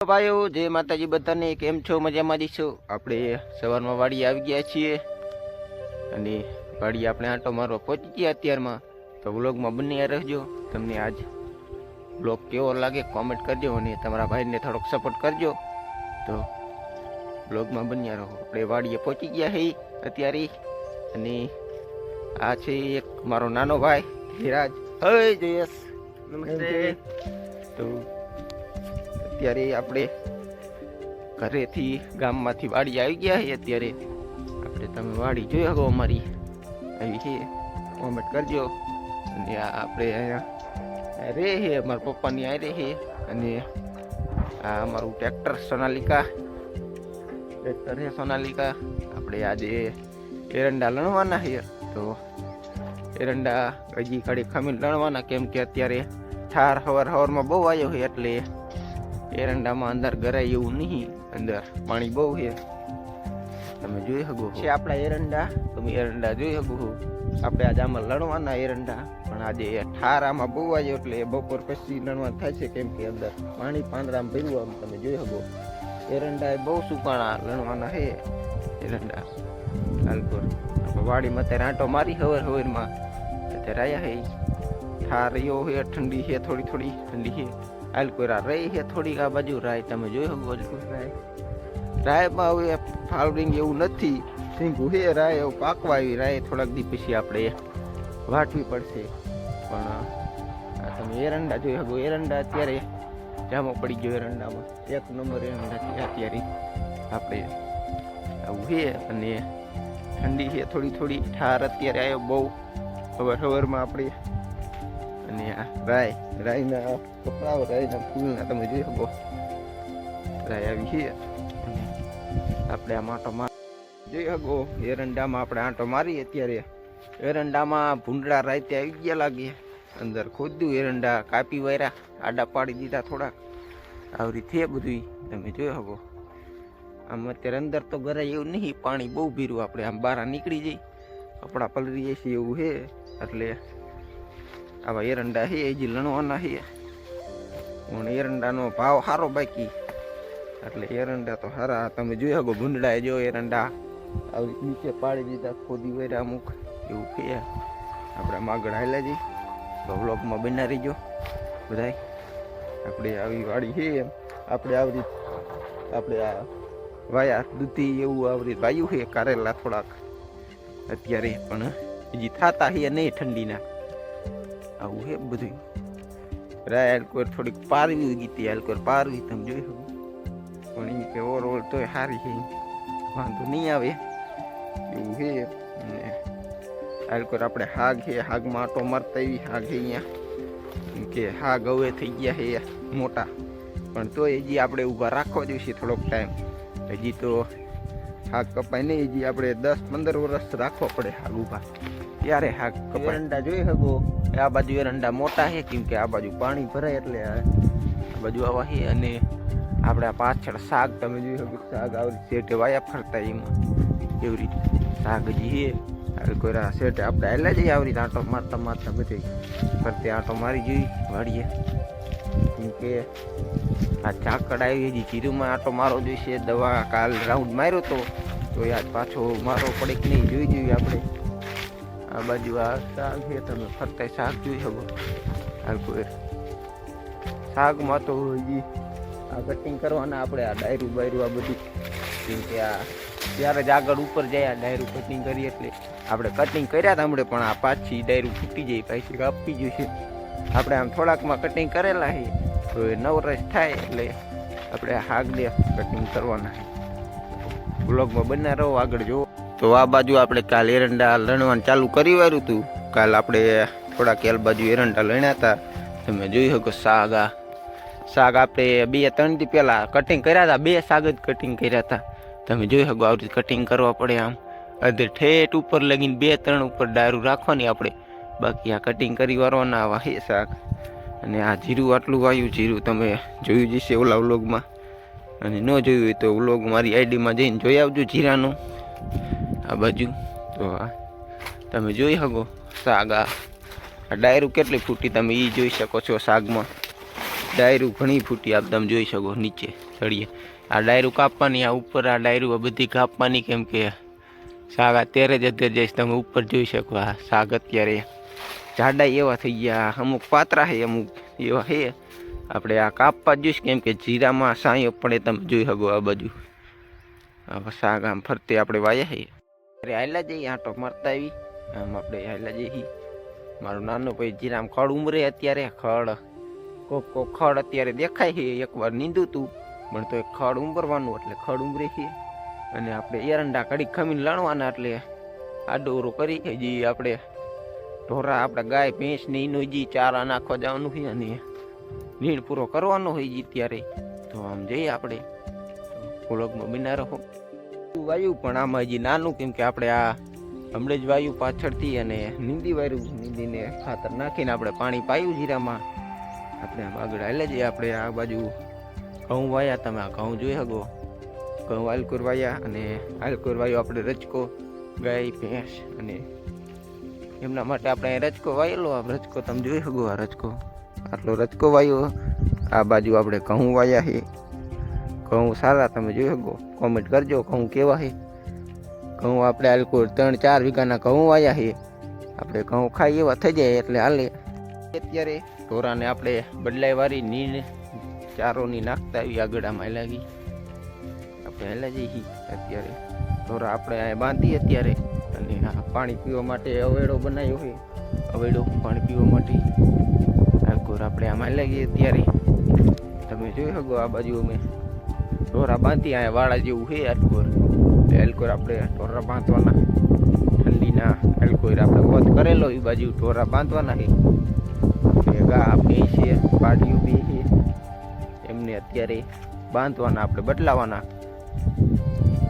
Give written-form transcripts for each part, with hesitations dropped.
ભાઈઓ જય માતાજી બધાને, કેમ છો? મજામાં જ છો? આપણે સવારમાં વાડી આવી ગયા છીએ અને વાડી આપણે આંટો મારવા પહોંચી ગયા અત્યારમાં. તો વ્લોગમાં બન્યા રહેજો. તમને આજ વ્લોગ કેવો લાગે કોમેન્ટ કરજો અને તમારા ભાઈને થોડોક સપોર્ટ કરજો. તો વ્લોગમાં બન્યા રહો. આપણે વાડીએ પહોંચી ગયા છીએ અત્યારે અને આ છે એક મારો નાનો ભાઈ ધીરાજ. હે જયેશ, નમસ્તે. તો અત્યારે આપણે ઘરેથી ગામમાંથી વાડી આવી ગયા છીએ. અત્યારે આપણે તમે વાડી જોઈ શકો અમારી આવી છે, કોમેન્ટ કરજો. અને આ આપણે અહીંયા રે છે અમારા પપ્પાની આ રે છે અને આ અમારું ટ્રેક્ટર સોનાલિકા ટ્રેક્ટર છે સોનાલિકા. આપણે આજે એરંડા લણવાના છે. તો એરંડા હજી ઘડી ખમીને લણવાના, કેમ કે અત્યારે ઠાર હવારમાં બહુ આવ્યો છે એટલે એરંડામાં અંદર ગરાય એવું નહીં, અંદર પાણી બહુ છે. તમે જોઈ શકો છે આપણા એરંડા, તમે એરંડા જોઈ શકો. આપણે આજે આમાં લણવાના એરંડા, પણ આજે ઠાર આમાં બહુ આવ્યો એટલે બપોર પછી લણવાનું થાય છે, કેમ કે અંદર પાણી પાંદડામાં ભર્યું. આમ તમે જોઈ શકો એરંડા બહુ સુકાણા લણવાના છે એરંડા. હાલપુર આપણે વાડીમાં અત્યારે આંટો મારી હવારમાં અત્યારે આવ્યા છે. ઠાર એવો છે, ઠંડી છે, થોડી થોડી ઠંડી છે. આલકોરા રહી છે થોડીક આ બાજુ રાય, તમે જોઈ શકો રાય. રાયમાં હવે ફાવરિંગ એવું નથી, સિંગું છે રાય એવું પાકવા આવી. રાય થોડાક દી પછી આપણે વાટવી પડશે. પણ આ તમે એરંડા જોઈ શકો. એરંડા અત્યારે જામો પડી ગયો એરંડામાં, એક નંબર એરંડા છે અત્યારે આપણે આવું છે. અને ઠંડી છે થોડી થોડી, ઠાર અત્યારે આવ્યો બહુ હવારમાં આપણે. અને આ રાયના કપડાઓ, રાયના ફૂલના તમે જોઈ શકો. રાય આવી છે આપણે આમ આંટો જોઈ શકો. એરંડામાં આપણે આંટો મારી. અત્યારે એરંડામાં ભૂંડળા રાયતે આવી ગયા લાગે. અંદર ખોદ્યું એરંડા, કાપી વાર્યા, આડા પાડી દીધા થોડાક. આવી રીતે બધું તમે જોઈ શકો. આમ અત્યારે અંદર તો ગરાય એવું નહીં, પાણી બહુ ભીરું. આપણે આમ બહાર નીકળી જઈ કપડા પલરી જાય છે એવું છે. એટલે આવા એરંડા છે હજી લણવાના છે. પણ એરંડાનો ભાવ સારો બાકી, એટલે એરંડા તો સારા તમે જોઈ શકો. ભૂંડળા જો એરંડા આવી નીચે પાડી દીધા, ખોદી વેરા અમુક એવું છે. આપણે આગળ હાલ્યા જઈએ તો વ્લોગમાં બના રહીજો બધાય. આપણે આવી વાડી છે, આપણે આવરી આપણે આ વાયા દૂધી એવું આવરી વાયું છે. કારેલા થોડાક અત્યારે પણ હજી થતા છે નહીં ઠંડીના. આવું છે બધું. રાય આલકોર થોડીક પારવી ગઈ, આલકોર પારવી તમે જોઈ શકો. પણ એ કે ઓવરઓલ તોય સારી છે, વાંધો નહીં આવે એવું છે. અને આલકોર આપણે હાગ છે, હાગમાં આટો મારતા એવી હાગ છે અહીંયા. કેમ કે હાગ હવે થઈ ગયા છે મોટા, પણ તોય હજી આપણે ઊભા રાખવા જોઈશે થોડોક ટાઈમ. હજી તો હાગ કપાય નહીં, હજી આપણે 10-15 વર્ષ રાખવા પડે હાગ ઊભા, ત્યારે હાગ કપાય. એરંડા જોઈ શકો. આ બાજુ એરંડા મોટા છે, કેમ કે આ બાજુ પાણી ભરાય એટલે આ બાજુ આવા છે. અને આપણે આ પાછળ શાક તમે જોઈ શકો. શાક આવી શેઠે વાયા ફરતા એમાં એવી રીતે શાક હજી છે. કોઈ શેઠે આપણે હાલ્યા જઈએ આવી રીતે આંટો મારતા મારતા બધે ફરતે આંટો મારી જોઈ વાળીએ. કેમ કે આ ઝાકડ આવી હજી જીરુમાં આંટો મારો જોઈશે. દવા કાલ રાઉન્ડ માર્યો તો યાદ પાછો મારો પડે કે નહીં જોઈ જોઈએ આપણે. આ બાજુ આ શાક છે, તમે ફરતા શાક જોઈ શકો. હાલકોર શાકમાં તો હજી આ કટિંગ કરવાના આપણે. આ ડાયરું બાયરું આ બધું, કેમ કે આ ત્યારે જ આગળ ઉપર જાય આ ડાયરું કટિંગ કરીએ. એટલે આપણે કટિંગ કર્યા હતા હમણાં, પણ આ પાછી ડાયરું ફૂટી જાય, પાછી કાપી જોઈશે. આપણે આમ થોડાકમાં કટિંગ કરેલા છે, તો એ નવરસ થાય એટલે આપણે હાગ દે કટિંગ કરવાના છે. બ્લોગમાં બના રહો, આગળ જુઓ. તો આ બાજુ આપણે કાલ એરંડા લણવાનું ચાલુ કરી વાર્યું હતું. કાલ આપણે થોડાક એલ બાજુ એરંડા લણ્યા હતા, તમે જોઈ શકો. શાક આપણે 2-3 દી પહેલાં કટિંગ કર્યા હતા. 2 શાક જ કટિંગ કર્યા હતા, તમે જોઈ શકો. આવી રીતે કટિંગ કરવા પડે. આમ અધે ઠેઠ ઉપર લગીને 2-3 ઉપર ડાયરું રાખવાની આપણે, બાકી આ કટિંગ કરી વારવાના આવા હે શાક. અને આ જીરું આટલું વાયું જીરું તમે જોયું જશે ઓલા વ્લોગમાં, અને ન જોયું હોય તો વ્લોગ મારી આઈડીમાં જઈને જોઈ આવજો જીરાનું. આ બાજુ તો તમે જોઈ શકો શાક. આ ડાયરું કેટલી ફૂટી તમે એ જોઈ શકો છો શાકમાં. ડાયરું ઘણી ફૂટી આપ તમે જોઈ શકો નીચે ચડીએ. આ ડાયરું કાપવાની, આ ઉપર આ ડાયરું આ બધી કાપવાની, કેમ કે શાક અત્યારે જ જઈશ તમે ઉપર જોઈ શકો. આ શાક અત્યારે જાડા એવા થઈ ગયા, અમુક પાતરા છે, અમુક એવા છે. આપણે આ કાપવા જોઈશ, કેમ કે જીરામાં સાંયો પડે તમે જોઈ શકો. આ બાજુ શાક આમ ફરતે આપણે વાયા છે. અરે હાલ્યા જઈએ, આંટો મારતા આવી. આમ આપણે હાલ્યા જઈએ. મારું નાનું ભાઈ જીરામ ખડ ઉમરે અત્યારે. કોક ખડ અત્યારે દેખાય છે. એકવાર નીંદું તું પણ તો ખડ ઉંબરવાનું, એટલે ખડ ઉંબરે છે. અને આપણે એરંડા કડી ખમીને લણવાના, એટલે આડોરો કરી હજી આપણે ઢોરા આપણે ગાય ભેંસ ને એનો હજી ચારા નાખવા જવાનું છે અને નીણ પૂરો કરવાનો હોય જી ત્યારે. તો આમ જઈએ આપણે વ્લોગમાં બના રહો. વાયુ પણ આમાં હજી નાનું, કેમ કે આપણે આ હમણાં જ વાયુ પાછળથી અને નીંદી વાયરું, નીંદીને ખાતર નાખીને આપણે પાણી પાયું જીરામાં. આપણે આમ આગળ હાલે જઈએ. આપણે આ બાજુ ઘઉં વાયા, તમે આ ઘઉં જોઈ શકો. ઘઉં આલકોર વાયા, અને આલકોર વાયો આપણે રચકો ગાય ભેંસ, અને એમના માટે આપણે રચકો વાયેલો. આ રચકો તમે જોઈ શકો. આ રચકો આટલો રચકો વાયો. આ બાજુ આપણે ઘઉં વાયા છે. ઘઉં સારા તમે જોઈ શકો. કોમેન્ટ કરજો ઘઉં કેવા છે. ઘઉં આપણે આલકોર 3-4 વીઘાના ઘઉં વાયા છે. આપણે ઘઉં ખાઈ એવા થઈ જાય એટલે હાલે. અત્યારે ઢોરાને આપણે બદલાઈ વાળી નીણ ચારોની નાખતા આવી. આગળ આમાં લાગી આપણે હેલા જઈએ. અત્યારે ઢોરા આપણે આ બાંધી અત્યારે, અને આ પાણી પીવા માટે અવેડો બનાવ્યો હોય. અવેડો પાણી પીવા માટે આલકોર આપણે આમાં લાગીએ. અત્યારે તમે જોઈ શકો. આ બાજુ અમે ઢોરા બાંધી, આ વાળા જેવું છે આલકોર. આલકોર આપણે ઢોરા બાંધવાના. ઠંડીના આલકોર આપણે વધ કરેલો, એ બાજુ ઢોરા બાંધવાના છે. ગા ભેંસ છે, પાડીઓ બી છે, એમને અત્યારે બાંધવાના, આપણે બદલાવાના.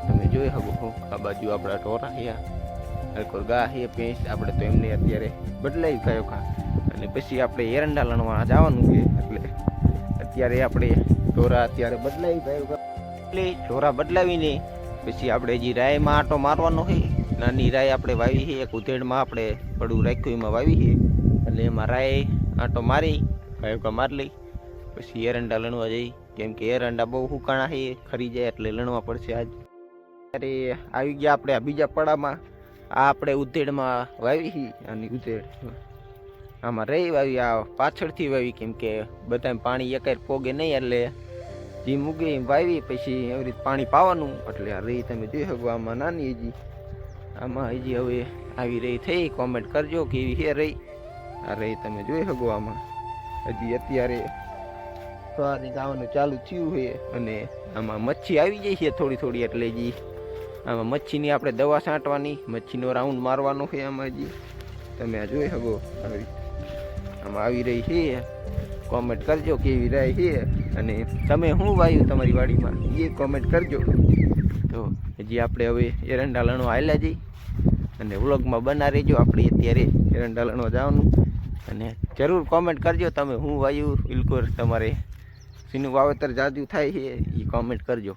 તમે જોઈ શકો. આ બાજુ આપણા ઢોરા છે, આલકોર ગા છે, ભેંસ. આપણે તો એમને અત્યારે બદલાવી ગયો કા, અને પછી આપણે એરંડા લણવા જવાનું છે. એટલે અત્યારે આપણે ઢોરા અત્યારે બદલાવી ગયો. એટલે ઢોરા બદલાવીને પછી આપણે હજી રાયમાં આંટો મારવાનો છે. નાની રાય આપણે વાવી છે, એક ઉધેડમાં આપણે પડું રાખ્યું એમાં વાવી છે. એટલે એમાં રાય આંટો મારી ગાયો મારી લઈ, પછી એરંડા લણવા જઈ. કેમ કે એરંડા બહુ હુકાણા છે, ખરી જાય એટલે લણવા પડશે આજ. ત્યારે આવી ગયા આપણે આ બીજા પડામાં. આ આપણે ઉધેડમાં વાવી છે, અને ઉધેડ આમાં રહી વાવી. આ પાછળથી વાવી, કેમ કે બધા પાણી એકાય પોગે નહીં, એટલે જે મૂગે એમ વાવી. પછી એવી રીતે પાણી પાવાનું. એટલે આ રહી તમે જોઈ શકો. આમાં નાની હજી, આમાં હજી હવે આવી રહી થઈ. કોમેન્ટ કરજો કેવી છે રહી. આ રહી તમે જોઈ શકો. આમાં હજી અત્યારે સવારની ગાવાનું ચાલુ થયું છે, અને આમાં મચ્છી આવી જાય છે થોડી થોડી. એટલે હજી આમાં મચ્છીની આપણે દવા છાંટવાની, મચ્છીનો રાઉન્ડ મારવાનો છે આમાં હજી. તમે આ જોઈ શકો. આમાં આવી રહી છે. કોમેન્ટ કરજો કેવી રહી છે, અને તમે શું વાયું તમારી વાડીમાં એ કોમેન્ટ કરજો. તો હજી આપણે હવે એરંડા લણવા હાલ્યા જઈ, અને વ્લોગમાં બના રહેજો. આપણે અત્યારે એરંડા લણવા જવાનું, અને જરૂર કોમેન્ટ કરજો તમે શું વાયું. બિલકુલ તમારે શીનું વાવેતર જાજુ થાય છે એ કોમેન્ટ કરજો.